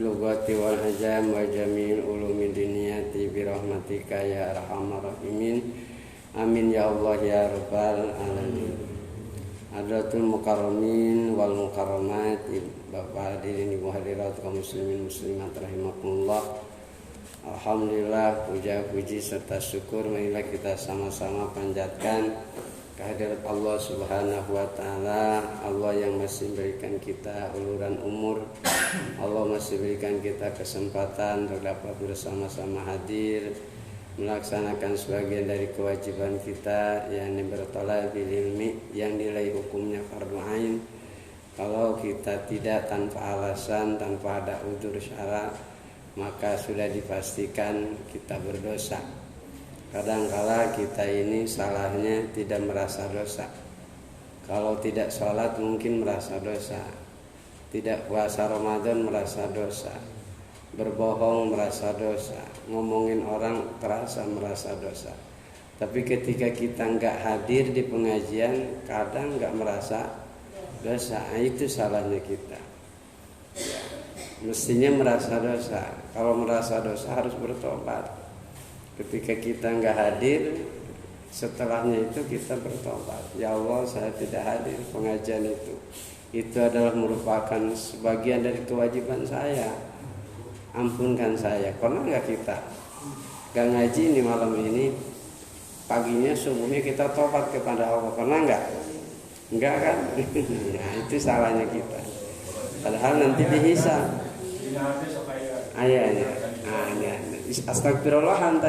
Lugati wal hajam wa jamil ulumi diniyati birahmatika ya arhamar rahimin. Amin ya Allah ya rabbal alamin. Hadratul mukarramin wal mukarramat, Bapak hadirin ibu hadirat kaum muslimin muslimat rahimakumullah. Alhamdulillah, puja puji serta syukur marilah kita sama-sama panjatkan kehadirat Allah Subhanahu wa taala. Allah yang masih berikan kita uluran umur, Allah masih berikan kita kesempatan untuk dapat bersama-sama hadir melaksanakan sebagian dari kewajiban kita yang bertolak bil ilmi, yang nilai hukumnya fardu ain. Kalau kita tidak tanpa alasan, tanpa ada udzur syara, maka sudah dipastikan kita berdosa. Kadang-kala kita ini salahnya tidak merasa dosa. Kalau tidak sholat mungkin merasa dosa, tidak puasa Ramadan merasa dosa, berbohong merasa dosa, ngomongin orang terasa merasa dosa. Tapi ketika kita nggak hadir di pengajian, kadang nggak merasa dosa. Itu salahnya kita. Mestinya merasa dosa. Kalau merasa dosa harus bertobat. Ketika kita nggak hadir, setelahnya itu kita bertobat. Ya Allah, saya tidak hadir pengajian itu. Itu adalah merupakan sebagian dari kewajiban saya. Ampunkan saya. Pernah nggak kita nggak ngaji ini malam ini, paginya subuhnya kita tobat kepada Allah? Pernah nggak? Enggak kan? Nah, itu salahnya kita. Padahal nanti dihisab. Ayahnya. Astagfirullah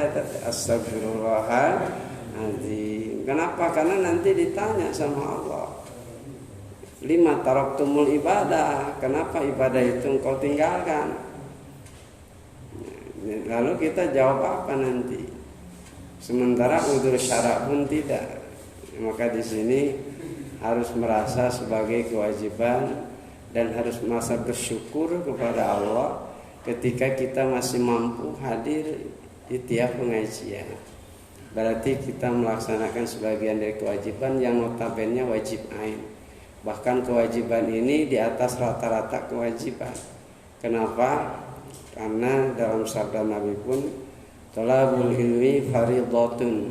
Astagfirullahaladzim. Kenapa? Karena nanti ditanya sama Allah, lima taraktumul ibadah, kenapa ibadah itu engkau tinggalkan? Lalu kita jawab apa nanti? Sementara udzur syara pun tidak. Maka di sini harus merasa sebagai kewajiban dan harus merasa bersyukur kepada Allah ketika kita masih mampu hadir di tiap pengajian. Berarti kita melaksanakan sebagian dari kewajiban yang notabene wajib ain. Bahkan kewajiban ini di atas rata-rata kewajiban. Kenapa? Karena dalam sabda Nabi pun, talabul ilmi fardhatun.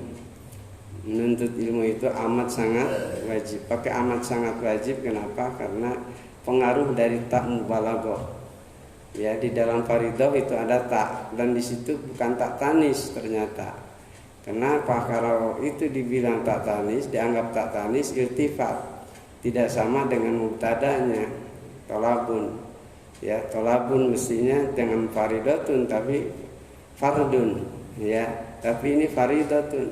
Menuntut ilmu itu amat sangat wajib. Pakai amat sangat wajib, kenapa? Karena pengaruh dari tak mubalaghah. Ya, di dalam faridah itu ada tak, dan di situ bukan tak tanis ternyata. Kenapa? Kalau itu dibilang tak tanis, dianggap tak tanis, irtifat, tidak sama dengan mubtadanya, tolabun. Ya, tolabun mestinya dengan faridatun, tapi fardun. Ya, tapi ini faridatun.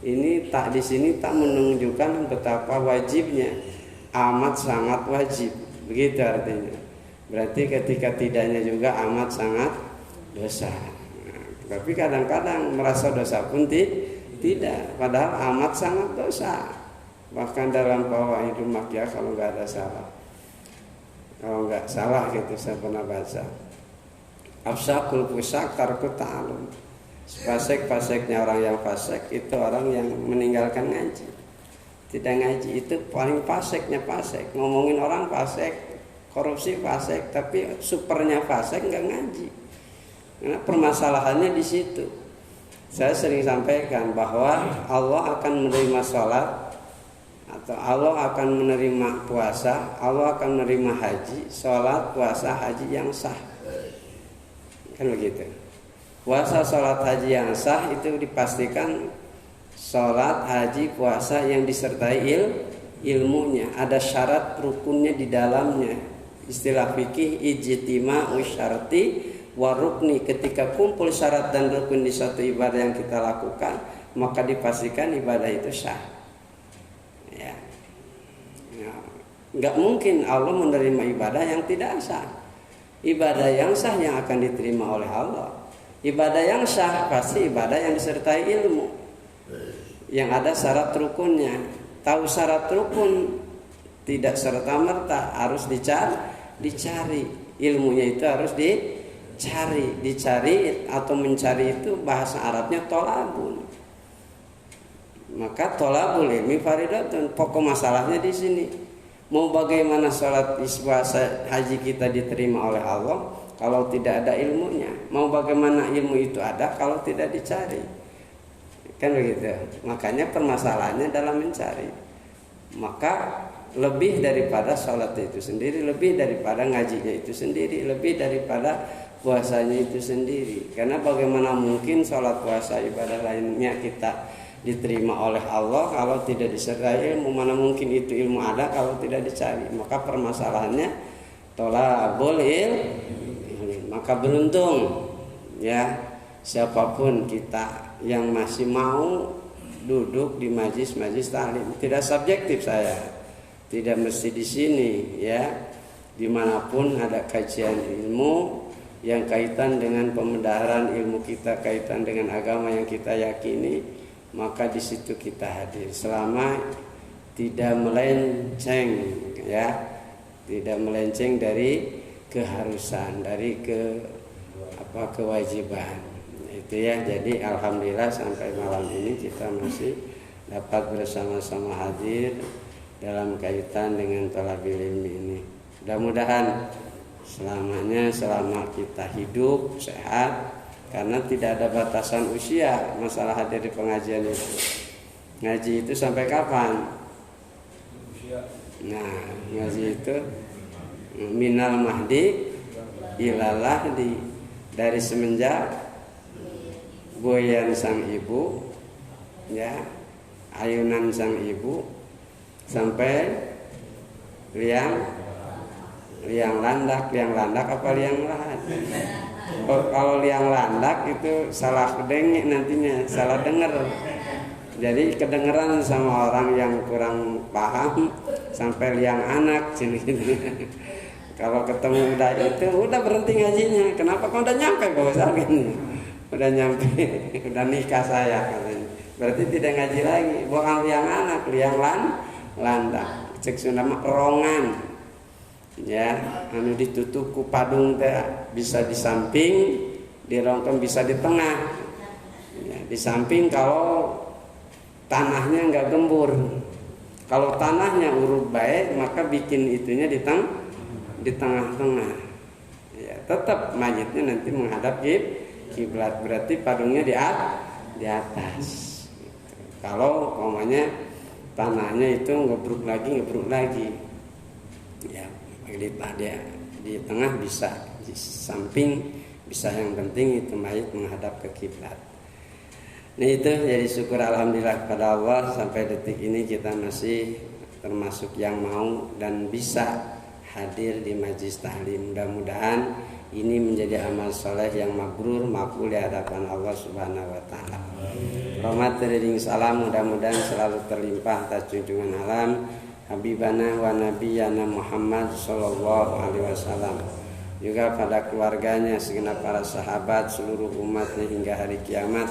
Ini tak di sini tak menunjukkan betapa wajibnya, amat sangat wajib. Begitu artinya. Berarti ketika tidaknya juga amat sangat dosa. Tapi kadang-kadang merasa dosa pun tidak, padahal amat sangat dosa. Bahkan dalam Fawaidul Makkiyah kalau nggak ada salah, kalau nggak salah gitu saya pernah baca, afsakul fusak tarku ta'alum. Fasek-faseknya orang yang fasek itu orang yang meninggalkan ngaji, tidak ngaji. Itu paling faseknya fasek. Ngomongin orang fasek, korupsi fasek, tapi supernya fasek nggak ngaji. Karena permasalahannya di situ. Saya sering sampaikan bahwa Allah akan menerima sholat, atau Allah akan menerima puasa, Allah akan menerima haji, sholat, puasa, haji yang sah. Kan begitu. Puasa, sholat, haji yang sah itu dipastikan sholat, haji, puasa yang disertai ilmunya. Ada syarat rukunnya di dalamnya. Istilah fikih ijtima'u syarti wa rukni. Ketika kumpul syarat dan rukun di suatu ibadah yang kita lakukan, maka dipastikan ibadah itu sah. Ya. Enggak mungkin Allah menerima ibadah yang tidak sah. Ibadah yang sah yang akan diterima oleh Allah. Ibadah yang sah pasti ibadah yang disertai ilmu, yang ada syarat rukunnya. Tahu syarat rukun tidak serta-merta harus dicari. Ilmunya itu harus dicari atau mencari itu bahasa Arabnya tolabun. Maka tolabul ilmi faridatun. Pokok masalahnya di sini. Mau bagaimana sholat puasa haji kita diterima oleh Allah, kalau tidak ada ilmunya. Mau bagaimana ilmu itu ada kalau tidak dicari? Kan begitu. Makanya permasalahannya dalam mencari. Maka lebih daripada sholat itu sendiri, lebih daripada ngajinya itu sendiri, lebih daripada puasanya itu sendiri. Karena bagaimana mungkin sholat, puasa, ibadah lainnya kita diterima oleh Allah kalau tidak disertai ilmu? Mana mungkin itu ilmu ada kalau tidak dicari? Maka permasalahannya tolabul ilmi. Maka beruntung ya siapapun kita yang masih mau duduk di majlis-majlis taklim. Tidak subjektif saya, tidak mesti di sini ya. Dimanapun ada kajian ilmu yang kaitan dengan pembenaran ilmu kita, kaitan dengan agama yang kita yakini, maka di situ kita hadir selama tidak melenceng ya, tidak melenceng dari keharusan, dari kewajiban itu ya. Jadi alhamdulillah sampai malam ini kita masih dapat bersama-sama hadir dalam kaitan dengan thalabil ilmi ini. Mudah-mudahan selamanya, selama kita hidup sehat, karena tidak ada batasan usia masalah hadir di pengajian itu. Ngaji itu sampai kapan? Nah, ngaji itu minal mahdi ilal lahdi, dari semenjak goyang sang ibu ya, ayunan sang ibu sampai liang landak apa liang lahat? Kalau liang landak itu salah dengek nantinya, salah dengar. Jadi kedengeran sama orang yang kurang paham sampai liang anak sini gitu. Kalau ketemu udah itu udah berhenti ngajinya. Kenapa? Kau udah nyampe Pak Ustaz gini. Udah nyampe, udah nikah saya katanya. Berarti tidak ngaji lagi. Bukan liang anak, liang landak. Cek Sunda mah rongan. Ya, anu ditutup ku padung teh bisa di samping, di rongkong bisa di tengah. Ya, di samping kalau tanahnya enggak gembur. Kalau tanahnya urut baik, maka bikin itunya di tengah-tengah. Ya, tetap mayitnya nanti menghadap kiblat, berarti padungnya di atas. Gitu. Kalau umpamanya tanahnya itu ngebruk lagi. Ya, di tengah bisa, di samping bisa, yang penting itu mayit menghadap ke kiblat. Nah itu jadi syukur alhamdulillah kepada Allah sampai detik ini kita masih termasuk yang mau dan bisa hadir di majlis tahlim. Mudah-mudahan ini menjadi amal soleh yang mabrur, makbul di hadapan Allah Subhanahu wa taala. Rahmat dan salam mudah-mudahan selalu terlimpah atas junjungan alam Habibana wa Nabiyana Muhammad sallallahu alaihi wasallam, juga pada keluarganya, segenap para sahabat, seluruh umatnya hingga hari kiamat.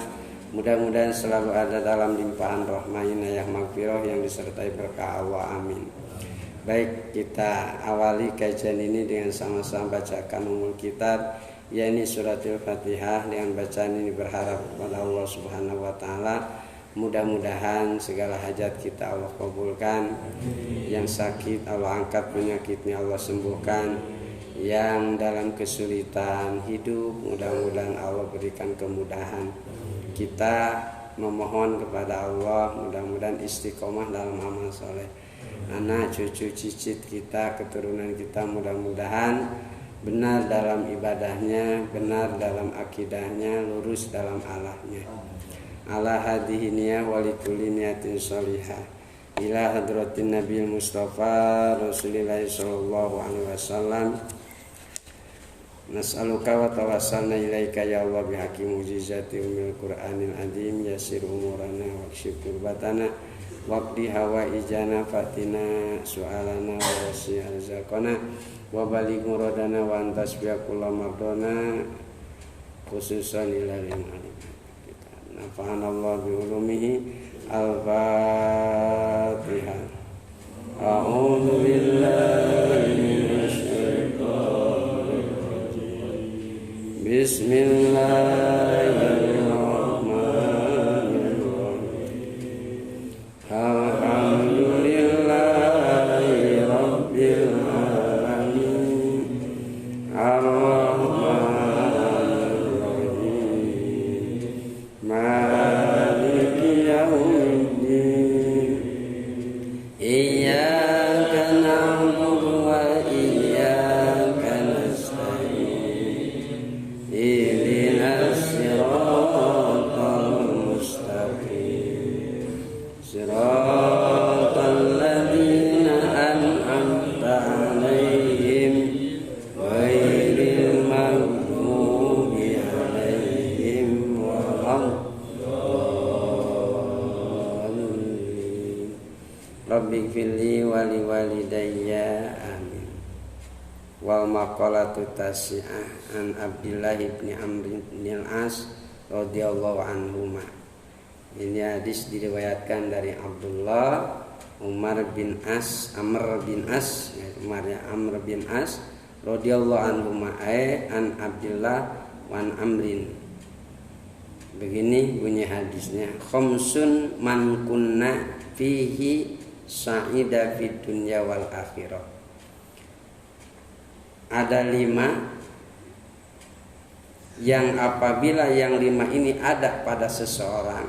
Mudah-mudahan selalu ada dalam limpahan rahmah inayah maghfirah yang disertai berkah Allah, amin. Baik, kita awali kajian ini dengan sama-sama bacakan umul kitab, yakni suratul Fatihah. Dengan bacaan ini berharap kepada Allah Subhanahu wa taala mudah-mudahan segala hajat kita Allah kabulkan. Yang sakit Allah angkat penyakitnya, Allah sembuhkan. Yang dalam kesulitan hidup mudah-mudahan Allah berikan kemudahan. Kita memohon kepada Allah mudah-mudahan istiqomah dalam amal soleh. Anak cucu cicit kita, keturunan kita mudah-mudahan benar dalam ibadahnya, benar dalam akidahnya, lurus dalam alahnya. Ala hadihi niyah walikulli niyatin sholihah ila hadratin Nabi Mustafa Rasulillah sallallahu alaihi wasallam. Nas'aluka wa tawassalna ilaika ya Allah bihaqi mujizati umil Qur'anil azim, yasir umurana wa kshif kurbatana waqdi hawaijana fatina su'alana wa wasi arzaqana wa baligh muradana wa antas biakullah mardona khususan ilal alim. Nafa'anallahu bi'ulumihi. Al-Fatihah. A'udzu billahi minasy syaithanir rajim. Bismillahirrahmanirrahim. Alhamdulillahi rabbil alamin. Ar-Rahman Rabbi fili wali walidayya amin. Wal maqalatu tasi'ah an Abdullah bin Amr bin As radhiyallahu anhuma. Ini hadis diriwayatkan dari Abdullah Amr bin As radhiyallahu anhuma an Abdullah wan Amrin. Begini bunyi hadisnya, khamsun man kunna fihi sa'ida fid dunya wal akhirah. Ada 5 yang apabila yang 5 ini ada pada seseorang,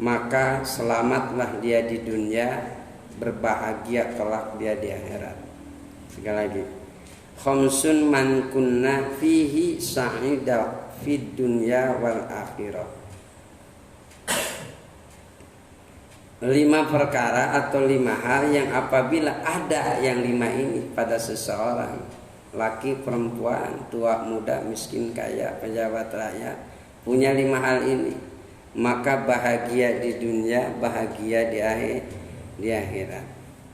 maka selamatlah dia di dunia, berbahagia kelak dia di akhirat. Sekali lagi, khamsun man kunna fihi sa'ida fid dunya wal akhirah. 5 perkara atau 5 hal yang apabila ada yang 5 ini pada seseorang, laki perempuan, tua muda, miskin kaya, pejabat rakyat, punya 5 hal ini, maka bahagia di dunia, bahagia di akhirat.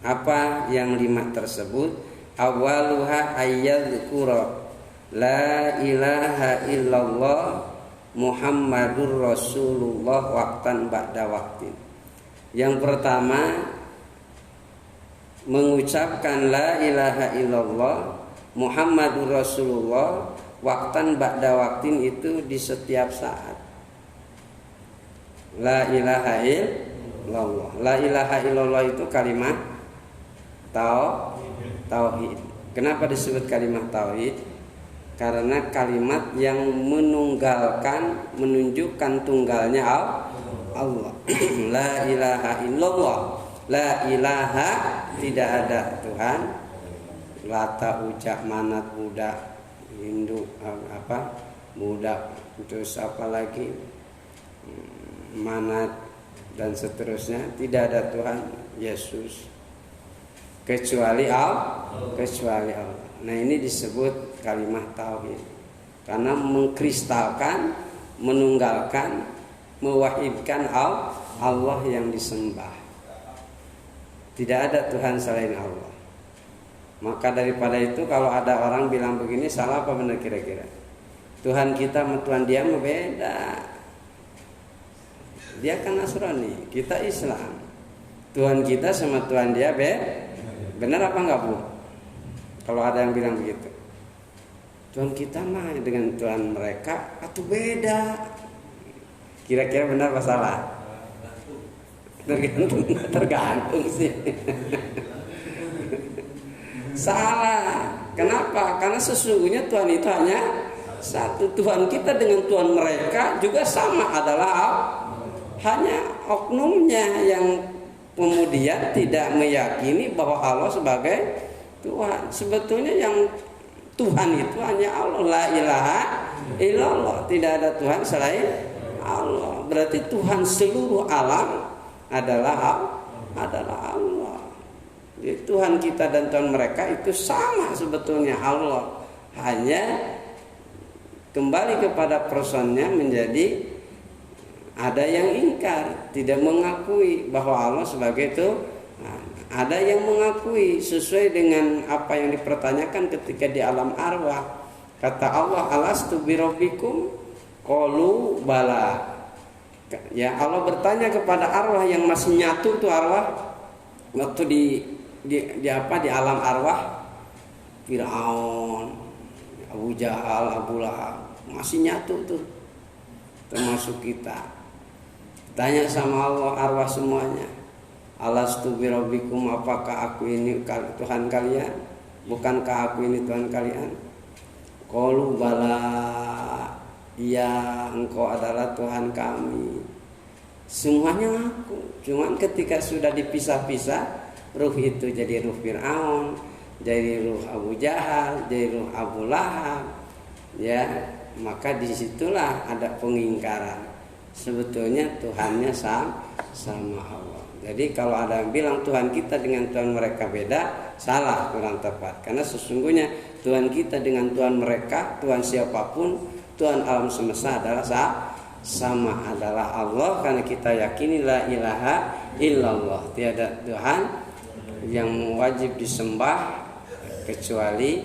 Apa yang 5 tersebut? Awaluha ayyadhkura la ilaha illallah Muhammadur Rasulullah waqtan ba'da waqtin. Yang pertama, mengucapkan la ilaha illallah Muhammadur Rasulullah waqtan ba'da waqtin, itu di setiap saat. La ilaha illallah. La ilaha illallah itu kalimat tauhid. Kenapa disebut kalimat tauhid? Karena kalimat yang menunjukkan tunggalnya Allah. La ilaha illallah. La ilaha, tidak ada Tuhan. Lata, Ujak, Manat, Buddha, Hindu, Buddha, terus apa lagi, Manat dan seterusnya. Tidak ada Tuhan Yesus kecuali Allah. Nah, ini disebut kalimat tauhid karena mengkristalkan, menunggalkan, mewahidkan Allah yang disembah. Tidak ada Tuhan selain Allah. Maka daripada itu, kalau ada orang bilang begini, salah apa benar kira-kira? Tuhan kita sama Tuhan dia beda. Dia kan Nasrani, kita Islam. Tuhan kita sama Tuhan dia benar apa enggak, Bu? Kalau ada yang bilang begitu, Tuhan kita mah dengan Tuhan mereka atau beda? Kira-kira benar apa salah? Tergantung sih. Salah. Kenapa? Karena sesungguhnya Tuhan itu hanya satu. Tuhan kita dengan Tuhan mereka juga sama, adalah hanya oknumnya yang kemudian tidak meyakini bahwa Allah sebagai Tuhan. Sebetulnya yang Tuhan itu hanya Allah. La ilaha illallah. Tidak ada Tuhan selain Allah. Berarti Tuhan seluruh alam adalah Allah. Jadi Tuhan kita dan Tuhan mereka itu sama sebetulnya, Allah. Hanya kembali kepada personnya menjadi ada yang ingkar, tidak mengakui bahwa Allah sebagai Tuhan. Ada yang mengakui sesuai dengan apa yang dipertanyakan ketika di alam arwah. Kata Allah, alastu birabbikum? Qalu bala. Ya, Allah bertanya kepada arwah yang masih nyatu tuh arwah waktu di alam arwah. Fir'aun, Abu Jahal, Abu Lahab masih nyatu tuh, termasuk kita. Tanya sama Allah arwah semuanya, alastu birabbikum, apakah aku ini Tuhan kalian? Bukankah aku ini Tuhan kalian? Qalu bala, iya engkau adalah Tuhan kami. Semuanya ngaku. Cuman ketika sudah dipisah-pisah, ruh itu jadi ruh Fir'aun, jadi ruh Abu Jahal, jadi ruh Abu Lahab. Ya, maka disitulah ada pengingkaran. Sebetulnya Tuhannya sama Allah. Jadi kalau ada yang bilang Tuhan kita dengan Tuhan mereka beda, salah, kurang tepat. Karena sesungguhnya Tuhan kita dengan Tuhan mereka, Tuhan siapapun, Tuhan alam semesta adalah sama adalah Allah, karena kita yakini la ilaha illallah, tiada Tuhan yang wajib disembah kecuali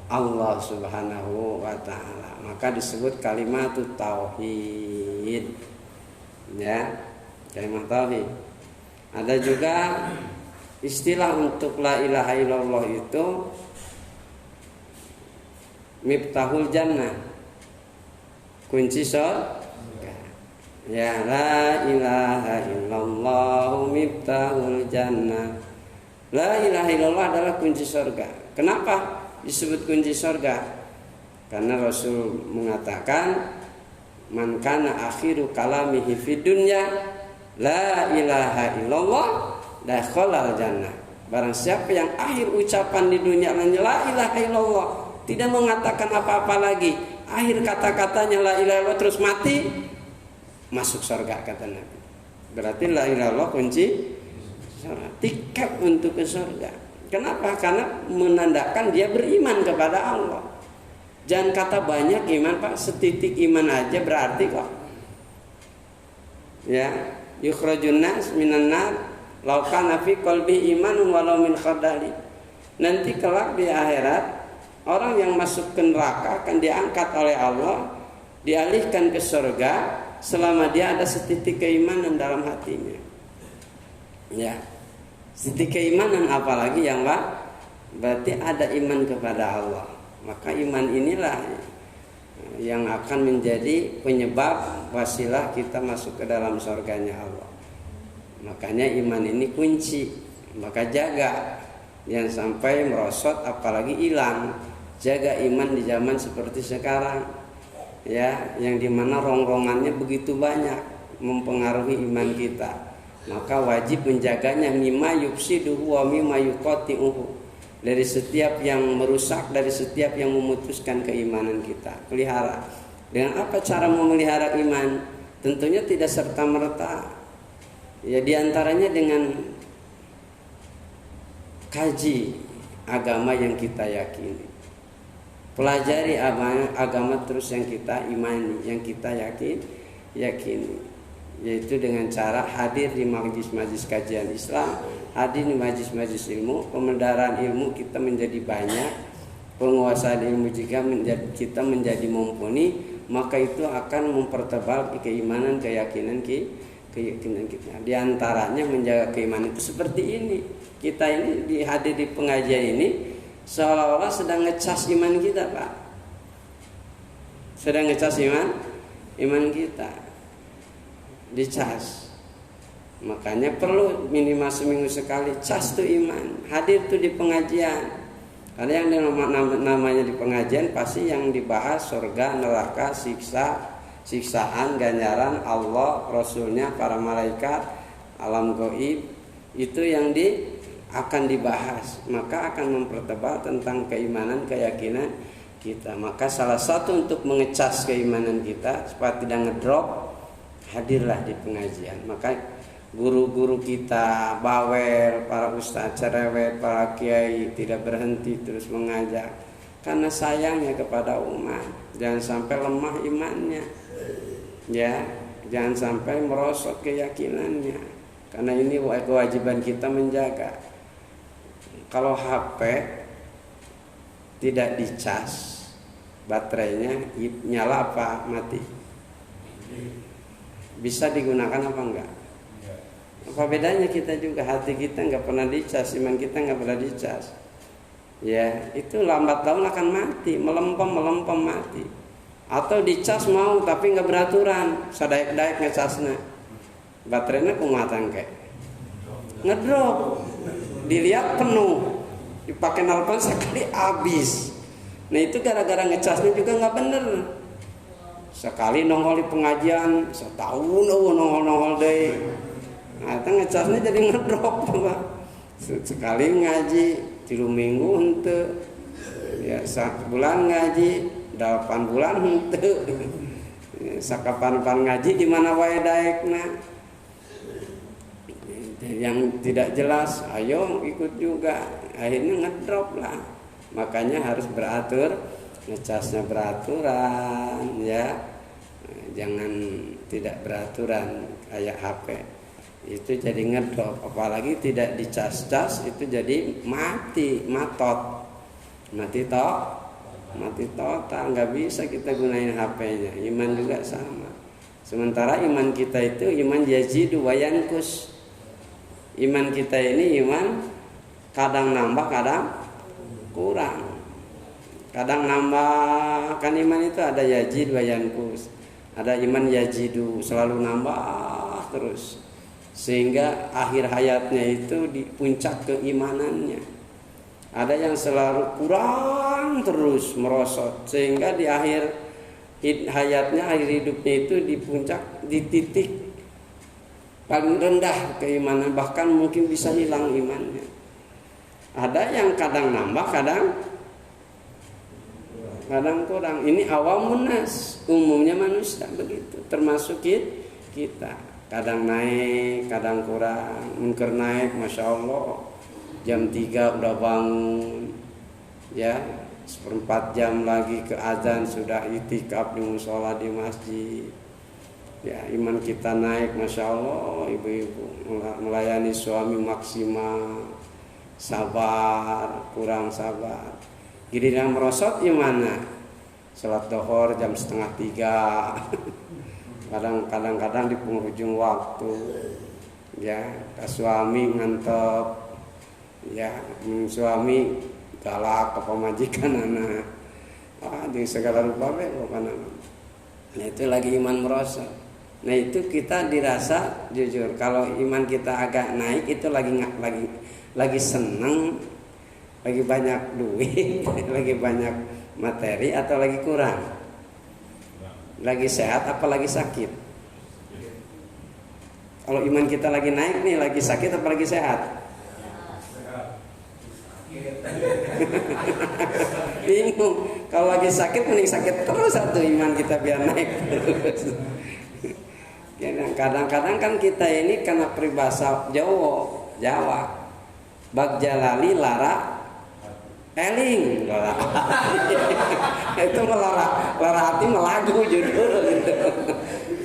Allah Subhanahu wa taala. Maka disebut kalimat tauhid. Ya, kalimat tauhid. Ada juga istilah untuk la ilaha illallah itu miftahul jannah, kunci surga. Ya, la ilaha illallah miftahul jannah. La ilaha illallah adalah kunci surga. Kenapa disebut kunci surga? Karena Rasul mengatakan, man kana akhiru kalamihi fid dunya la ilaha illallah dakhalal jannah. Barang siapa yang akhir ucapan di dunia la ilaha illallah, tidak mengatakan apa-apa lagi, akhir kata-katanya la ilaha illallah, terus mati, masuk surga kata Nabi. Berarti la ilaha illallah kunci surga, tiket untuk ke surga. Kenapa? Karena menandakan dia beriman kepada Allah. Jangan kata banyak iman, Pak, setitik iman aja berarti kok. Ya, yukhrajun nas minan nar law kana fi qalbi imanun walau min khardali. Nanti kelak di akhirat, orang yang masuk ke neraka akan diangkat oleh Allah, dialihkan ke surga selama dia ada setitik keimanan dalam hatinya. Ya, setitik keimanan, apalagi yang Pak, berarti ada iman kepada Allah. Maka iman inilah yang akan menjadi penyebab wasilah kita masuk ke dalam surganya Allah. Makanya iman ini kunci. Maka jaga, jangan sampai merosot apalagi hilang. Jaga iman di zaman seperti sekarang, ya, yang dimana rongrongannya begitu banyak mempengaruhi iman kita. Maka wajib menjaganya, mimma yufsiduhu wa mimma yuqati'uhu, dari setiap yang merusak, dari setiap yang memutuskan keimanan kita. Pelihara. Dengan apa cara memelihara iman? Tentunya tidak serta-merta. Ya, diantaranya dengan kaji agama yang kita yakini. Pelajari agama terus yang kita imani, yang kita yakini. Yaitu dengan cara hadir di majlis-majlis kajian Islam, hadir di majlis-majlis ilmu, pemedaran ilmu kita menjadi banyak, penguasaan ilmu juga kita menjadi mumpuni, maka itu akan mempertebal keimanan, keyakinan kita. Di antaranya menjaga keimanan itu seperti ini. Kita ini hadir di pengajian ini seolah-olah sedang ngecas iman kita, Pak. Sedang ngecas iman kita. Dicas. Makanya perlu minimal seminggu sekali cas tuh iman, hadir tuh di pengajian. Karena yang namanya di pengajian pasti yang dibahas surga, neraka, siksaan, ganjaran, Allah, Rasulnya, para malaikat, alam gaib, itu yang akan dibahas. Maka akan mempertebal tentang keimanan, keyakinan kita. Maka salah satu untuk mengecas keimanan kita supaya tidak ngedrop, hadirlah di pengajian. Maka guru-guru kita bawel, para ustaz cerewet, para kiai tidak berhenti terus mengajar karena sayangnya kepada umat. Jangan sampai lemah imannya, ya, jangan sampai merosot keyakinannya, karena ini kewajiban kita menjaga. Kalau HP tidak dicas, baterainya nyala apa mati? Bisa digunakan apa enggak? Apa bedanya kita juga, hati kita enggak pernah dicas, iman kita enggak pernah dicas. Ya, itu lambat laun akan mati, melempem mati. Atau dicas mau tapi enggak beraturan, sadaek-daek ngecasna. Baterainya kumatan kayak ngedrop. Dilihat penuh, dipakai nelpon sekali habis. Nah, itu gara-gara ngecasnya juga enggak bener. Sekali nongol di pengajian, setahun nongol deh. Nah, itu ngecasnya jadi ngedrop, Pak. Sekali ngaji 3 minggu henteu. Ya, 1 bulan ngaji, 8 bulan henteu. Sakapan-pan ngaji di mana wae daekna. Yang tidak jelas, ayo ikut juga. Akhirnya ngedrop lah. Makanya harus beratur, ngecasnya beraturan, ya. Jangan tidak beraturan kayak HP. Itu jadi ngedrop, apalagi tidak dicas-cas itu jadi mati total, nggak bisa kita gunain HP-nya. Iman juga sama. Sementara iman kita itu iman yazidu wa yanqus. Iman kita ini iman kadang nambah, kadang kurang. Kadang nambah, kan iman itu ada yazid wa yanqus. Ada iman yazidu, selalu nambah terus. Sehingga akhir hayatnya itu di puncak keimanannya. Ada yang selalu kurang terus merosot, sehingga di akhir hayatnya, akhir hidupnya itu di puncak, di titik paling rendah keimanan, bahkan mungkin bisa hilang imannya. Ada yang kadang nambah, kadang kurang. Ini awamun nas, umumnya manusia begitu, termasuk kita. Kadang naik, kadang kurang. Mungkin naik, masya Allah, jam 3 udah bangun, ya. 1/4 jam lagi ke azan sudah itikaf di mushola di masjid. Ya, iman kita naik, masya Allah, ibu-ibu melayani suami maksimal, sabar, kurang sabar. Giliran merosot gimana? Salat duhur jam 2:30. Kadang-kadang di penghujung waktu, ya, suami ngantep, ya, suami galak ke pemajikan anak, di segala rupa Nah itu lagi iman merosot. Nah itu kita dirasa jujur kalau iman kita agak naik itu lagi seneng, lagi banyak duit, lagi banyak materi atau lagi kurang, lagi sehat apa lagi sakit. Kalau iman kita lagi naik nih, lagi sakit apa lagi sehat? Bingung. Kalau lagi sakit mending sakit terus satu iman kita biar naik terus. Kadang-kadang kan kita ini karena peribahasa Jawa bagjalali lara eling itu lara hati melagu judul gitu.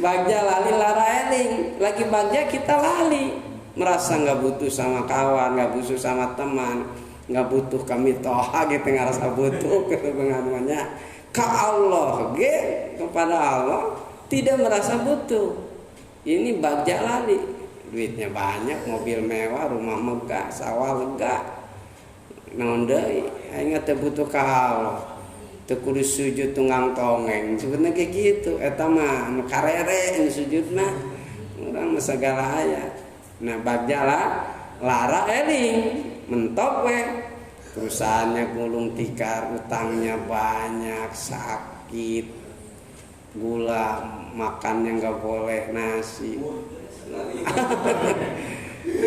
Bagjalali lara eling, lagi bagja kita lali, merasa nggak butuh sama kawan, nggak butuh sama teman, nggak butuh kami toha gitu, nggak rasa butuh kepengaruhannya ke Allah, kepada Allah tidak merasa butuh. Ini bagja lali, duitnya banyak, mobil mewah, rumah megah, sawah lega, naon deui aing teh butuh ka Allah, teu kudu sujud tunggang tongeng. Sebenarnya kayak gitu, eta mah anu karere sujud mah urang mah sagala aya. Nah bagja lara eling mentok we, perusahaannya gulung tikar, utangnya banyak, sakit, gula, makannya nggak boleh, nasi.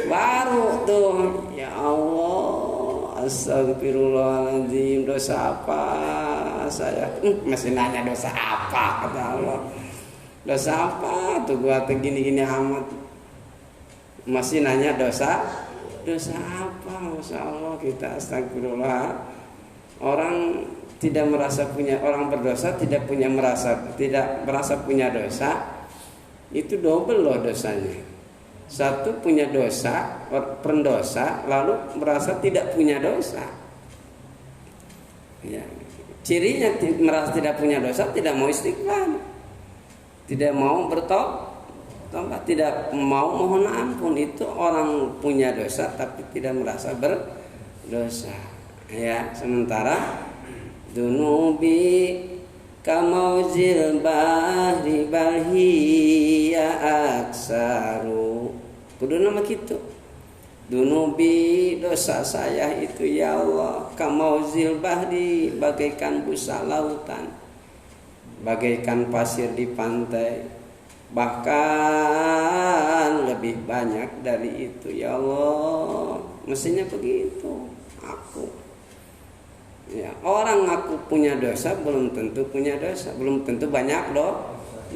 Baru tuh, ya Allah, astagfirullahaladzim, dosa apa saya? Masih nanya dosa apa, kata Allah. Dosa apa tuh gua gini-gini amat. Masih nanya dosa apa? Masya Allah, kita astagfirullah. Orang tidak merasa punya, orang berdosa tidak merasa punya dosa, itu double loh dosanya. Satu punya dosa, pendosa, lalu merasa tidak punya dosa. Ya. Cirinya merasa tidak punya dosa, tidak mau istighfar, tidak mau bertobat, tidak mau mohon ampun. Itu orang punya dosa tapi tidak merasa berdosa. Ya, sementara dunubi kamauzil bahri balhiya aksaru, kudu nama gitu. Dunubi, dosa saya itu ya Allah, kamauzil bahri, bagaikan busa lautan, bagaikan pasir di pantai, bahkan lebih banyak dari itu ya Allah. Mestinya begitu. Aku ya, orang ngaku punya dosa belum tentu punya dosa, belum tentu banyak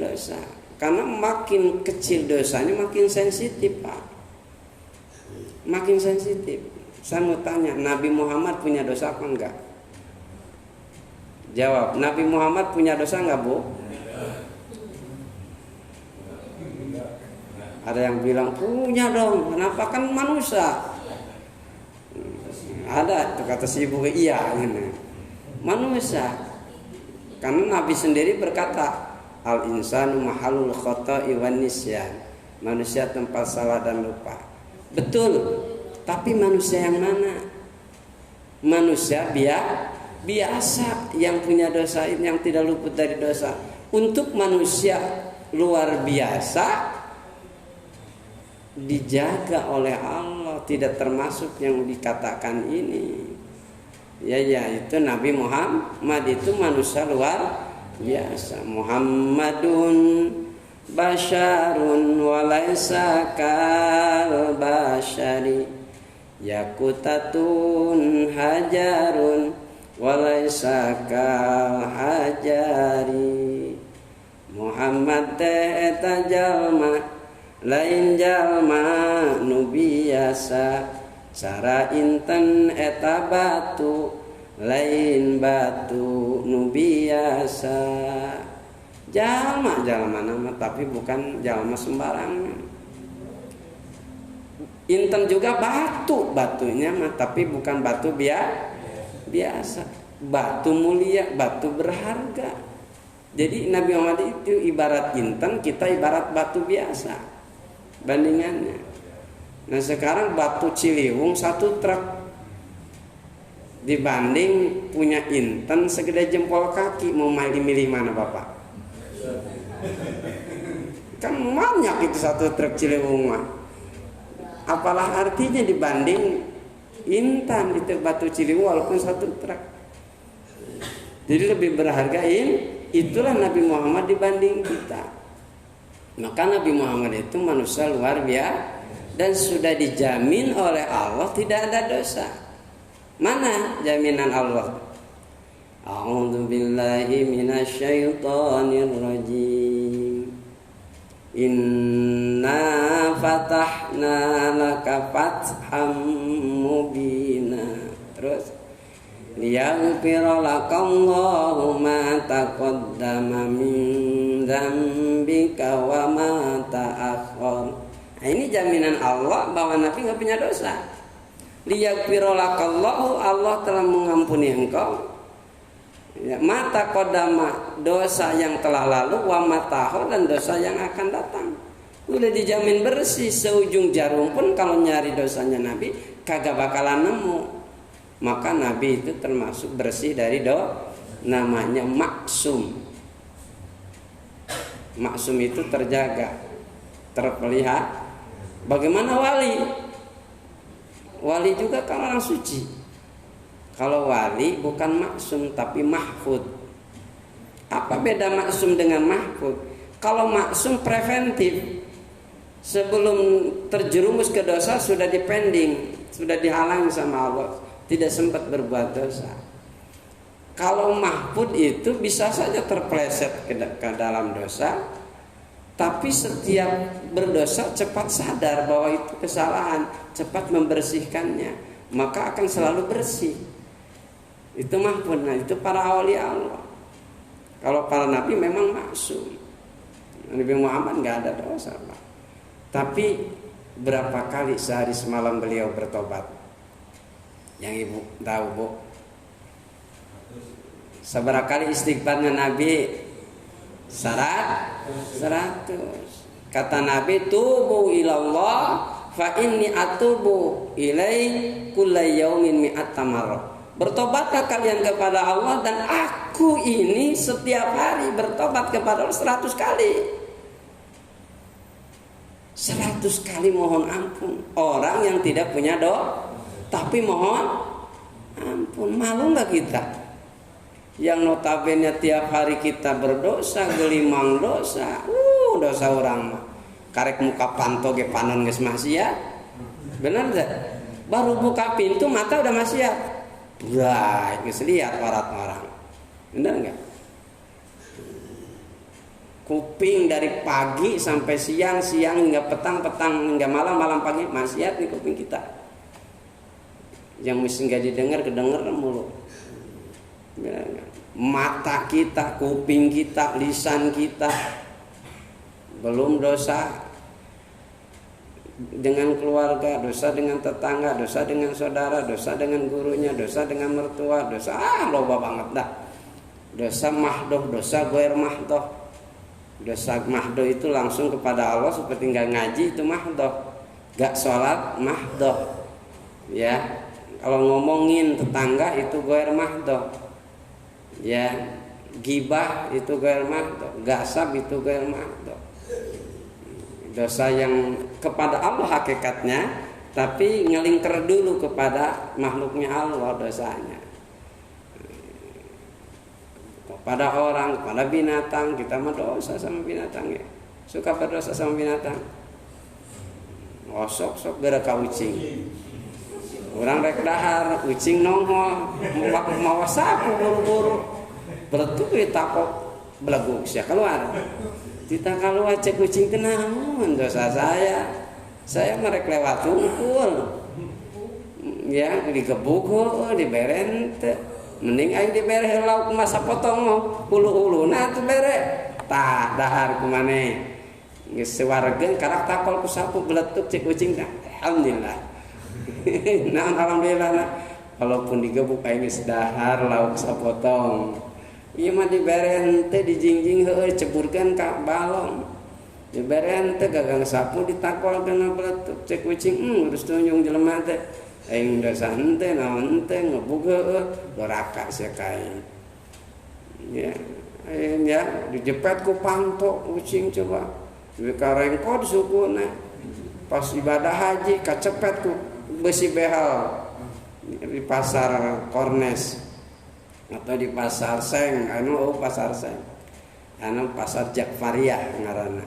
dosa. Karena makin kecil dosanya makin sensitif, Pak. Makin sensitif. Saya mau tanya, Nabi Muhammad punya dosa apa enggak? Jawab, Nabi Muhammad punya dosa enggak, Bu? Ada yang bilang punya dong, kenapa kan manusia? Ada itu kata si ibu, iya ini manusia. Karena Nabi sendiri berkata, al insanu mahalul khoto'i wan nisyan. Manusia tempat salah dan lupa. Betul. Tapi manusia yang mana? Manusia biasa yang punya dosa, yang tidak luput dari dosa. Untuk manusia luar biasa dijaga oleh Allah, tidak termasuk yang dikatakan ini. Ya itu Nabi Muhammad itu manusia luar biasa. Muhammadun basyarun walaysa kal basyari yakutatun hajarun walaysa kal hajari. Muhammad teh eta jalma lain jalma nu biasa, sara inten eta batu lain batu nu biasa. Jalma nama tapi bukan jalma sembarangan. Inten juga batunya mah tapi bukan batu biasa, batu mulia, batu berharga. Jadi Nabi Muhammad itu ibarat inten, kita ibarat batu biasa bandingannya. Nah sekarang batu Ciliwung 1 truk dibanding punya inten segede jempol kaki, mau milih mana Bapak? Kan banyak itu 1 truk Ciliwung mah. Apalah artinya dibanding intan itu batu Ciliwung walaupun 1 truk. Jadi lebih berhargain. Itulah Nabi Muhammad dibanding kita. Maka Nabi Muhammad itu manusia luar biasa dan sudah dijamin oleh Allah tidak ada dosa. Mana jaminan Allah? A'udzu billahi minasyaitonir rajim. Inna fatahna laka fatham mubina. Terus liyaghfira lakallahu ma taqaddama min dzambika wa ma ta'akhkhar. Nah, ini jaminan Allah bahwa Nabi enggak punya dosa. Liyaghfira lakallahu, Allah telah mengampuni engkau. Ya, ma taqaddama, dosa yang telah lalu, wa ma ta'akhkhar, dan dosa yang akan datang. Udah dijamin bersih, seujung jarum pun kalau nyari dosanya Nabi kagak bakalan nemu. Maka Nabi itu termasuk bersih dari dosa, namanya maksum. Maksum itu terjaga, terpelihara. Bagaimana wali? Wali juga kan orang suci. Kalau wali bukan maksum tapi mahfud. Apa beda maksum dengan mahfud? Kalau maksum preventif, sebelum terjerumus ke dosa sudah dipending, sudah dihalangi sama Allah, tidak sempat berbuat dosa. Kalau mahfud itu bisa saja terpeleset ke dalam dosa, tapi setiap berdosa cepat sadar bahwa itu kesalahan, cepat membersihkannya, maka akan selalu bersih. Itu mahfud. Nah, itu para awliya Allah. Kalau para nabi memang maksum. Nabi Muhammad nggak ada dosa, Pak. Tapi berapa kali sehari semalam beliau bertobat? Yang ibu tahu, Bu? Seberapa kali istighfarnya Nabi? 100. Kata Nabi, tubu ilallah fa inni atubu ilaihi kulla yaumin mi'ata marrah. Bertobatlah kalian kepada Allah dan aku ini setiap hari bertobat kepada Allah 100 kali. 100 kali mohon ampun. Orang yang tidak punya dosa tapi mohon ampun. Malu gak kita? Yang notabene tiap hari kita berdosa, gelimang dosa. Dosa orang mah karek muka panto ge panon geus maksiat. Benar enggak? Baru buka pintu mata udah maksiat. Wah, geus lihat warat orang. Benar enggak? Kuping dari pagi sampai siang, siang hingga petang, petang hingga malam, malam pagi maksiat nih kuping kita. Yang mesti nggak didengar kedenger mulu. Mata kita, kuping kita, lisan kita belum dosa dengan keluarga, dosa dengan tetangga, dosa dengan saudara, dosa dengan gurunya, dosa dengan mertua, dosa loba banget dah. Dosa mahdoh, dosa goer mahdoh. Dosa mahdoh itu langsung kepada Allah seperti nggak ngaji itu mahdoh, nggak sholat mahdoh. Ya, kalau ngomongin tetangga itu goer mahdoh. Ya, gibah itu goer mahdoh, gasab itu goer mahdoh. Dosa yang kepada Allah hakikatnya, tapi ngelingker dulu kepada makhluknya Allah dosanya. Kepada orang, kepada binatang, kita mah dosa sama binatang ya. Suka berdosa sama binatang. Sok gara ka ucing. Orang rek dahar, ucing nongol, mau sapu buru-buru. Berarti kita kok beleguk sia keluar. Kita kalau cek kucing kenaon dosa saya merek lewat tungkul ya digebuk diberen teh mending aing dibere lauk masa potong hulu-huluna teh bere tah dahar kumane geus sawargeun karak takol ku sapu beletuk cek kucing teh alhamdulillah. Nah alhamdulillah nah. Walaupun digebuk aing geus dahar lauk sapotong ieu mah diberen teh dijingjing heueuh ceburkeun ka balong. Diberen teh gagang sapu ditakolkeun beletuk cek kucing geus tunjung jelema teh. Aing dosa henteu naon teh ngebug heueuh doraka sia kain. Ya, aing ya dijepet ku panto kucing coba. Di karengkod sukuna. Pas ibadah haji kacepet ku besi behal di pasar Kornes. Atau di pasar Seng, pasar Seng, pasar Jakfaria ngaranna.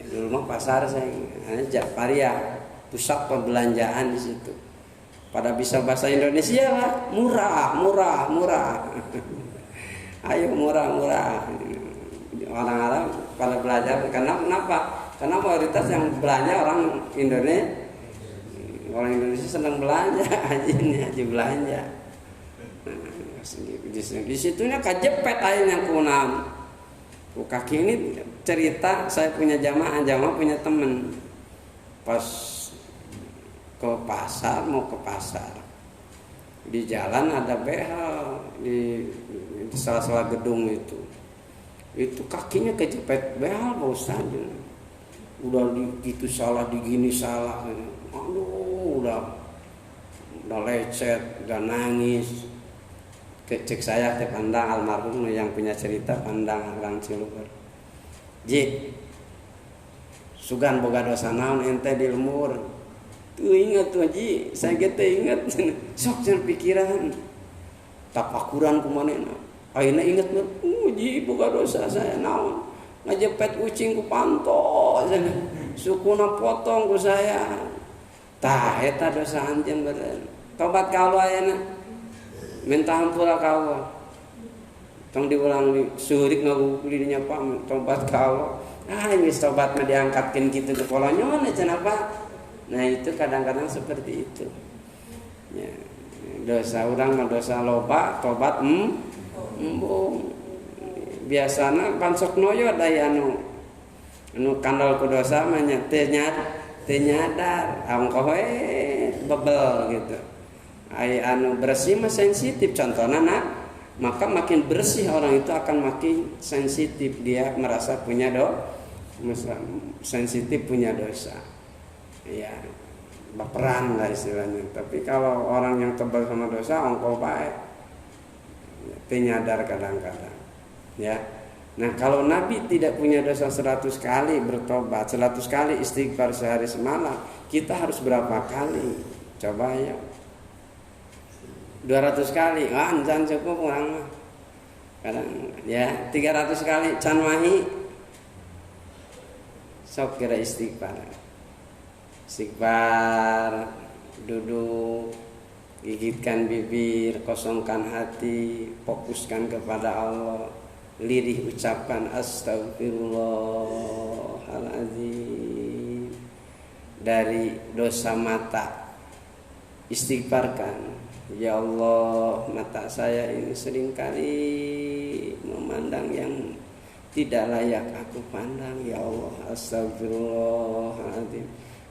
Dulu mah pasar Seng, Jakfaria, pusat perbelanjaan di situ. Pada bisa bahasa Indonesia lah, murah. Ayo murah. Orang-orang pada belajar, kenapa? Karena mayoritas yang belanja orang Indonesia. Orang Indonesia senang belanja, haji belanja. Di situnya kajepet airnya kunam. Kaki ini cerita saya punya jamaah punya temen. Pas mau ke pasar. Di jalan ada behel di salah-salah gedung itu. Itu kakinya kejepet behel Pak Ustaz. Udah gitu salah digini salah. Aduh, udah lecet, udah nangis. Cek saya teh pandang almarhum yang punya cerita pandang orang Cilegon. Ji, sugan boga dosa naon ente di lemur. Tuh ingat tuh Ji, saya gitu ingat. Sok jangan pikiran. Tapakuran kumanena. Ayeuna ingat Ji boga dosa saya naon. Ngajepet kucing ku panto. Sukuna potong ku saya. Tah eta dosa anjeun beureun. Tobat ka Allah ayeuna. Minta hampura ka Allah. Tong diulang surik ngagulinya Pak tobat ka Allah. Ini tobat mah diangkatkeun kitu ke polonyon cenah Pak. Nah itu kadang-kadang seperti itu. Ya, dosa urang mah dosa loba, tobat embung. Biasana pansok noyo aya anu kandal ku dosa mah nya teu nyadar, angkoh bebel gitu. Ai anu bersih mah sensitif contohna maka makin bersih orang itu akan makin sensitif dia merasa punya sensitif punya dosa ya baperan lah istilahnya. Tapi kalau orang yang tebal sama dosa ongko baik teu nyadar kadang-kadang ya. Nah kalau Nabi tidak punya dosa 100 kali bertobat 100 kali istighfar sehari semalam, kita harus berapa kali coba ya? 200 kali, can cukup orang mah. Kadang ya 300 kali can wahi. Sok kira istighfar. Istighfar, duduk, gigitkan bibir, kosongkan hati, fokuskan kepada Allah, lirih ucapkan astagfirullahaladzim. Dari dosa mata istighfarkan. Ya Allah, mata saya ini seringkali memandang yang tidak layak aku pandang. Ya Allah, astagfirullahaladzim.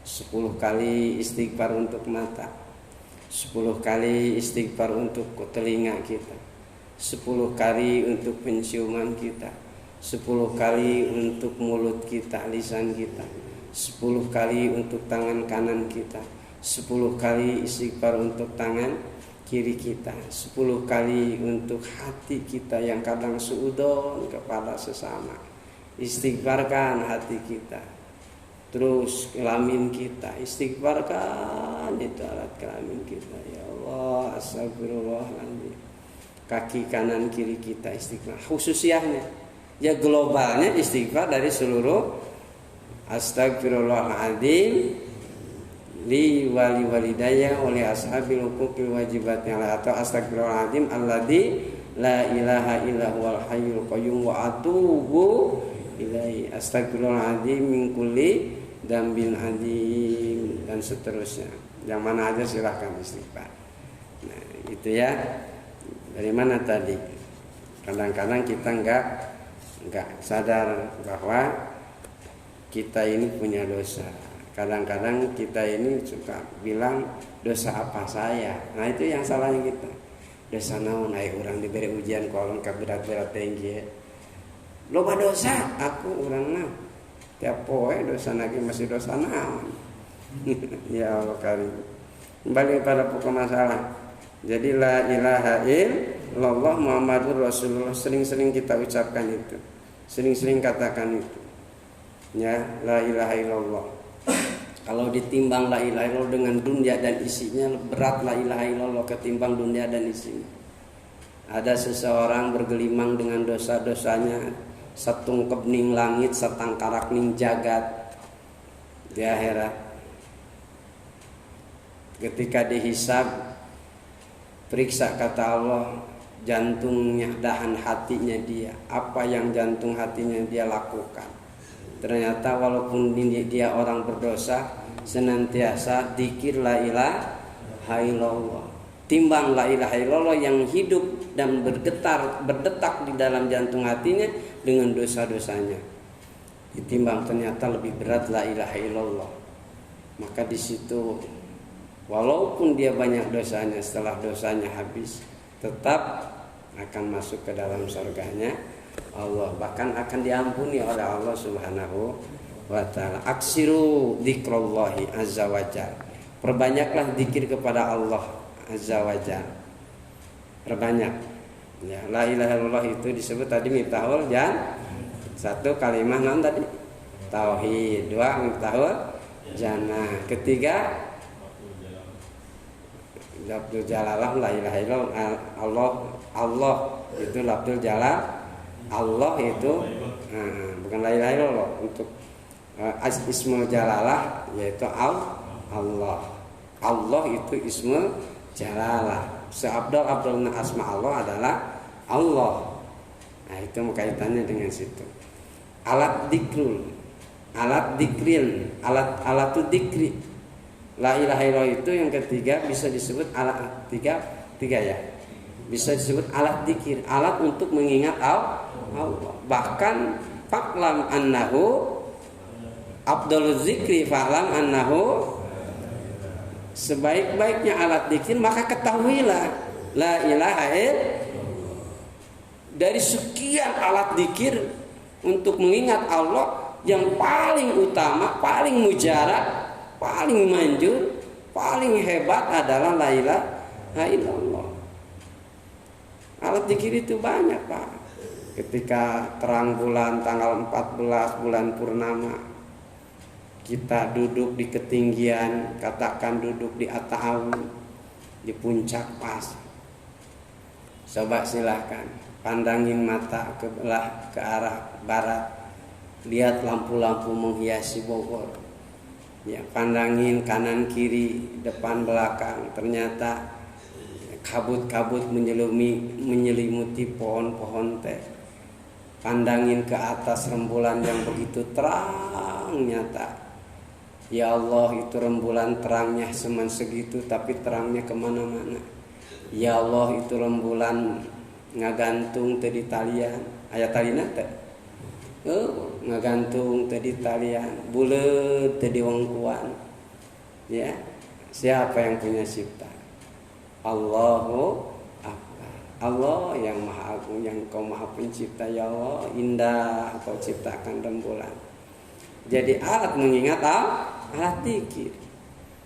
10 kali istighfar untuk mata, 10 kali istighfar untuk telinga kita, 10 kali untuk penciuman kita, 10 kali untuk mulut kita, lisan kita, 10 kali untuk tangan kanan kita, 10 kali istighfar untuk tangan kiri kita, 10 kali untuk hati kita yang kadang suudon kepada sesama. Istighfarkan hati kita. Terus kelamin kita, istighfarkan itu alat kelamin kita. Ya Allah, astagfirullahaladzim. Kaki kanan kiri kita istighfar. Khususiahnya, ya globalnya istighfar dari seluruh astagfirullahaladzim li wali walidayya wa li ashabil huquqil wajibatnya, atau astagfirullahaladzim alladzi la ilaha illa huwal hayyul qayyum wa atubu ilaihi, astagfirullahaladzim min kulli dambin adim, dan seterusnya. Yang mana aja silahkan istighfar. Nah, itu ya. Dari mana tadi? Kadang-kadang kita enggak sadar bahwa kita ini punya dosa. Kadang-kadang kita ini suka bilang dosa apa saya. Nah, itu yang salahnya kita. Dosa naon aya urang diberi ujian kolong ka berat-berat tinggi. Loba dosa aku urang mah. Tiap poe dosa lagi masih dosa naon. Ya Allah karim. Kembali pada pokok masalah. Jadi la ilaha illallah Muhammadur Rasulullah, sering-sering kita ucapkan itu. Sering-sering katakan itu. Ya, la ilaha illallah. Kalau ditimbang la ilaha illallah dengan dunia dan isinya, berat la ilaha illallah ketimbang dunia dan isinya. Ada seseorang bergelimang dengan dosa-dosanya, satungkep ning langit, satangkarak ning jagat di akhirat. Ketika dihisab, periksa kata Allah jantungnya, dahan hatinya dia, apa yang jantung hatinya dia lakukan. Ternyata walaupun dia orang berdosa, senantiasa dzikir la ilaha illallah. Timbang la ilaha illallah yang hidup dan berdetak di dalam jantung hatinya dengan dosa-dosanya. Ditimbang ternyata lebih berat la ilaha illallah. Maka di situ walaupun dia banyak dosanya, setelah dosanya habis, tetap akan masuk ke dalam surganya Allah, bahkan akan diampuni oleh Allah Subhanahu wa taala. Aksiru dzikrallahi azza wajalla. Perbanyaklah zikir kepada Allah azza wajalla. Perbanyak. Ya, la ilaha illallah itu disebut tadi miftahul jan. Satu kalimah non tadi tauhid, dua miftahul jannah, ketiga lafzul jalalah la ilaha illallah. Allah itu lafzul jalal. Allah itu bukan la ilaha illallah. Untuk ismul jalalah yaitu Allah. Allah itu ismul jalalah. Seabdal-abdalna asma Allah adalah Allah. Nah, itu kaitannya dengan situ. Alat dikrul, alat dikril, alatu dikri. La ilaha illallah itu yang ketiga bisa disebut alat tiga ya. Bisa disebut alat dikir, alat untuk mengingat Allah. Bahkan fa'lam annahu afdaluz zikri, fa'lam annahu, sebaik-baiknya alat dikir, maka ketahuilah la ilaha illallah. Dari sekian alat dikir untuk mengingat Allah, yang paling utama, paling mujarab, paling manjur, paling hebat adalah la ilaha illallah. Alat zikir itu banyak, Pak. Ketika terang bulan tanggal 14 bulan purnama, kita duduk di ketinggian, katakan duduk di at-ta'awun, di puncak pas. Coba silahkan pandangin mata ke arah barat, lihat lampu-lampu menghiasi Bogor. Ya, pandangin kanan kiri, depan belakang, ternyata kabut-kabut menyelimuti pohon-pohon teh. Pandangin ke atas rembulan yang begitu terang nyata. Ya Allah, itu rembulan terangnya seman segitu, tapi terangnya kemana-mana. Ya Allah, itu rembulan ngagantung tadi talian, ayat talina teh. Ngagantung tadi talian, bulet tadi wangkuan. Ya, siapa yang punya cipta? Allahu Akbar. Allah yang maha agung, yang Kau maha pencipta ya Allah. Indah Kau ciptakan rembulan. Jadi alat mengingat alat zikir.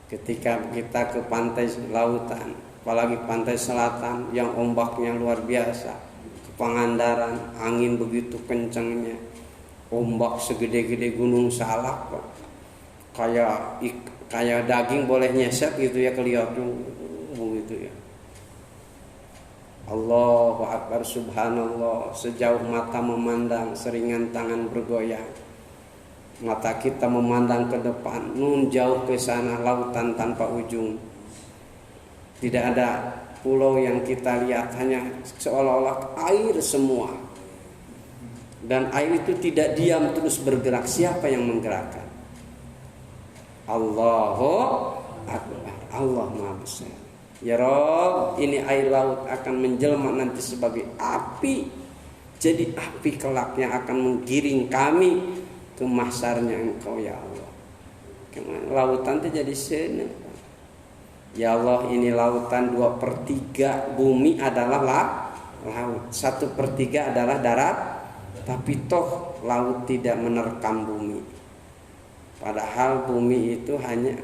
Ketika kita ke pantai lautan, apalagi pantai selatan yang ombaknya luar biasa, ke Pangandaran, angin begitu kencangnya, ombak segede-gede gunung Salak, kayak daging boleh nyesep gitu ya, kelihatan begitu ya. Allahu Akbar, subhanallah, sejauh mata memandang, seringan tangan bergoyang. Mata kita memandang ke depan, nun jauh ke sana, lautan tanpa ujung. Tidak ada pulau yang kita lihat, hanya seolah-olah air semua. Dan air itu tidak diam, terus bergerak. Siapa yang menggerakkan? Allahu Akbar, Allah Maha Besar. Ya Rabb, ini air laut akan menjelma nanti sebagai api. Jadi api kelak yang akan menggiring kami ke mahsyarnya Engkau ya Allah. Lautan itu jadi senang. Ya Allah, ini lautan 2/3 bumi adalah laut, 1/3 adalah darat. Tapi toh laut tidak menerkam bumi. Padahal bumi itu hanya,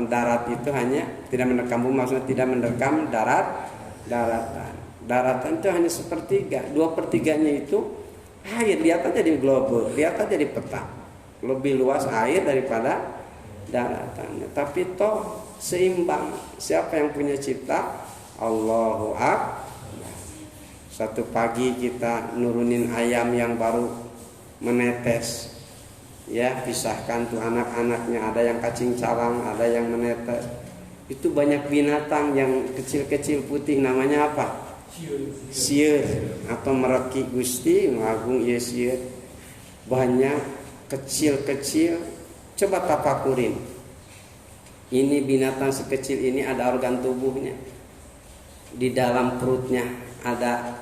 darat itu hanya tidak menerkam bumi, maksudnya tidak menerkam daratan. Daratan itu hanya 1/3, 2/3-nya itu air. Lihat aja di globe, lihat aja di peta, lebih luas air daripada daratannya. Tapi toh seimbang. Siapa yang punya cipta? Allahu Akbar. Satu pagi kita nurunin ayam yang baru menetes. Ya, pisahkan tuh anak-anaknya, ada yang cacing calang, ada yang menetes. Itu banyak binatang yang kecil-kecil putih, namanya apa? Sieun atau mereki Gusti ngagung ieu sieun. Banyak kecil-kecil, coba tafakurin. Ini binatang sekecil ini ada organ tubuhnya. Di dalam perutnya ada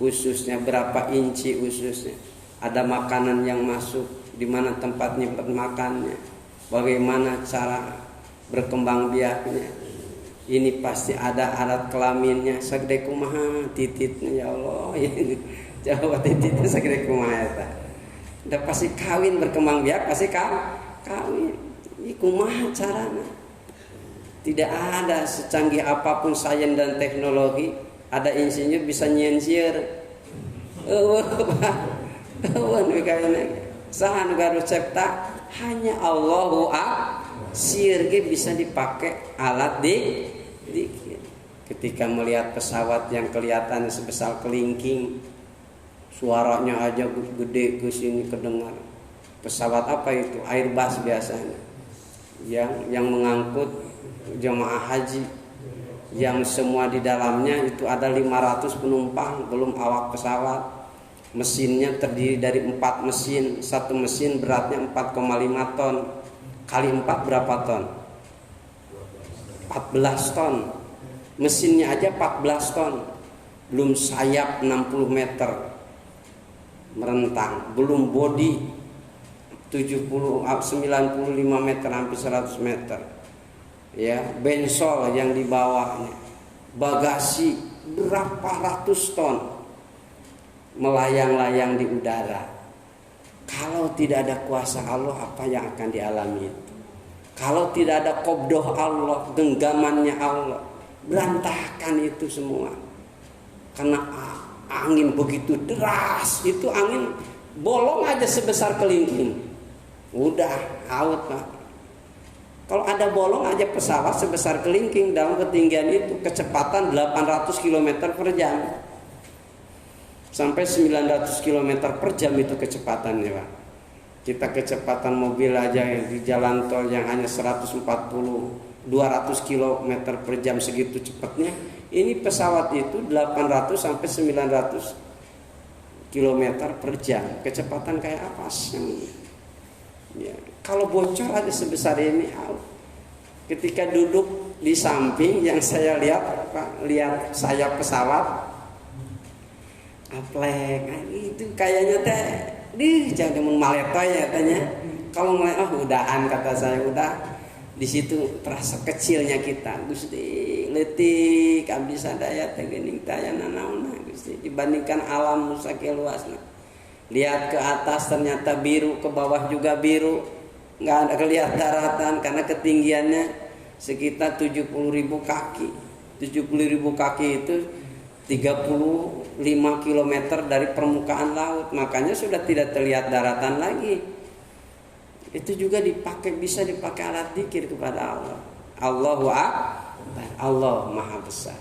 ususnya, berapa inci ususnya. Ada makanan yang masuk, di mana tempat nyimpen makannya, bagaimana cara berkembang biaknya. Ini pasti ada alat kelaminnya, sagede kumaha tititnya ya Allah. Jawab tititnya sagede kumaha eta. Udah pasti kawin, berkembang biak pasti kawin. Ini kumaha carana? Tidak ada secanggih apapun sains dan teknologi, ada insinyur bisa nyiensir. Sahan garu cipta hanya Allahu Akbar. Sirge bisa dipakai alat dikir. Ketika melihat pesawat yang kelihatan sebesar kelingking, suaranya aja gede ke sini kedengar. Pesawat apa itu? Airbus biasanya. Yang mengangkut jemaah haji, yang semua di dalamnya itu ada 500 penumpang, belum awak pesawat. Mesinnya terdiri dari 4 mesin. Satu mesin beratnya 4,5 ton. Kali 4 berapa ton? 14 ton. Mesinnya aja 14 ton. Belum sayap 60 meter merentang. Belum bodi 95 meter, hampir 100 meter. Ya, bensol yang di bawahnya. Bagasi berapa ratus ton. Melayang-layang di udara. Kalau tidak ada kuasa Allah, apa yang akan dialami itu? Kalau tidak ada qobdoh Allah, genggamannya Allah, berantakan itu semua. Karena angin begitu deras, itu angin bolong aja sebesar kelingking, udah out Pak. Kalau ada bolong aja pesawat sebesar kelingking dalam ketinggian itu, kecepatan 800 km per jam. Sampai 900 km per jam itu kecepatannya Pak. Kita kecepatan mobil aja yang di jalan tol yang hanya 140, 200 km per jam, segitu cepatnya. Ini pesawat itu 800 sampai 900 km per jam. Kecepatan kayak apa sih? Ya, kalau bocor aja sebesar ini, ketika duduk di samping yang saya lihat Pak, lihat sayap pesawat aplek, itu kayaknya teh jangan mau maletoy ya tanya. Kalau mulai udahan kata saya, udah Di situ terasa kecilnya kita. Gusti leutik abdi sadaya teh geuning taya nanaonna Gusti dibandingkan alam sakieu luasna. Lihat ke atas ternyata biru, ke bawah juga biru. Enggak ada kelihatan daratan karena ketinggiannya sekitar 70.000 kaki. 70.000 kaki itu 35 km dari permukaan laut. Makanya sudah tidak terlihat daratan lagi. Itu juga bisa dipakai alat dzikir kepada Allah. Allahu Akbar, Allah Maha Besar.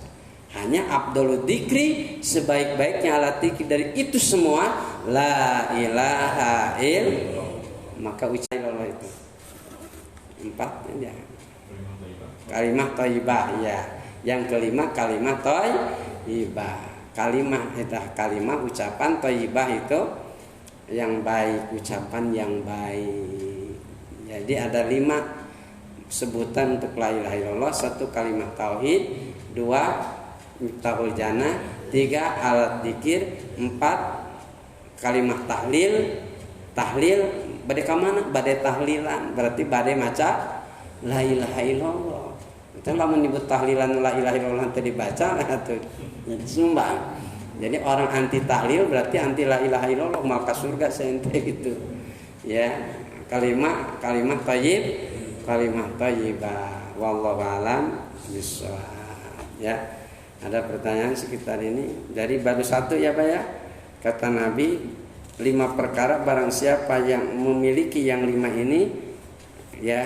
Hanya afdhalul dzikri, sebaik-baiknya alat dzikir dari itu semua la ilaha illallah. Maka ucapan itu 4 ya. Kalimat thayyibah ya. Yang kelima kalimat thayyibah. Kalimat ucapan thayyibah itu yang baik, ucapan yang baik. Jadi ada 5 sebutan untuk la ilaha illallah. 1 kalimat tauhid, 2 miftahul jannah, 3 alat dzikir, 4 kalimat tahlil bade ka mana? Bade tahlilan, berarti bade maca la ilaha illallah. Itu lamun nyebut tahlilan la ilaha illallah tadi dibaca atuh sumbang. Jadi orang anti tahlil berarti anti la ilaha illallah, mau ke surga sente gitu. Ya. Kalimat thayyibah. Wallahu alam bishawab. Ya. Ada pertanyaan sekitar ini. Jadi baru 1 ya Pak ya. Kata Nabi 5 perkara barang siapa yang memiliki yang 5 ini ya,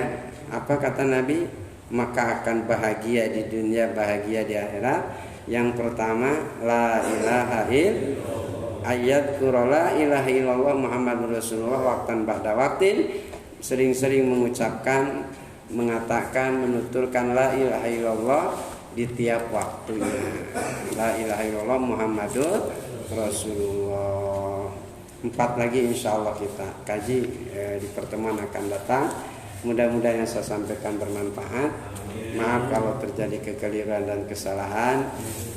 apa kata Nabi? Maka akan bahagia di dunia, bahagia di akhirat. Yang pertama la ilaha illallah. Ayat la ilaha illallah Muhammadur Rasulullah waqtan ba'da waqtin, sering-sering mengucapkan, mengatakan, menuturkan la ilaha illallah di tiap waktunya. La ilaha illallah Muhammadur Rasulullah. 4 lagi insyaallah kita kaji di pertemuan akan datang. Mudah-mudahan yang saya sampaikan bermanfaat. Maaf kalau terjadi kekeliruan dan kesalahan.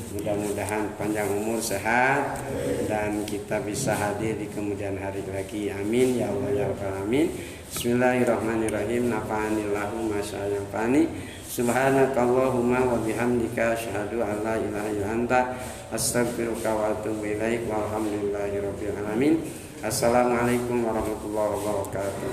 Mudah-mudahan panjang umur, sehat, dan kita bisa hadir di kemudian hari lagi. Amin ya Allah ya Rabbal alamin. Bismillahirrahmanirrahim. Nafa'anillahu ma sya'alani. Subhanakallahumma wa bihamdika asyhadu an la ilaha illa anta astaghfiruka wa atubu ilaik. Walhamdulillahirabbil alamin. Assalamualaikum warahmatullahi wabarakatuh.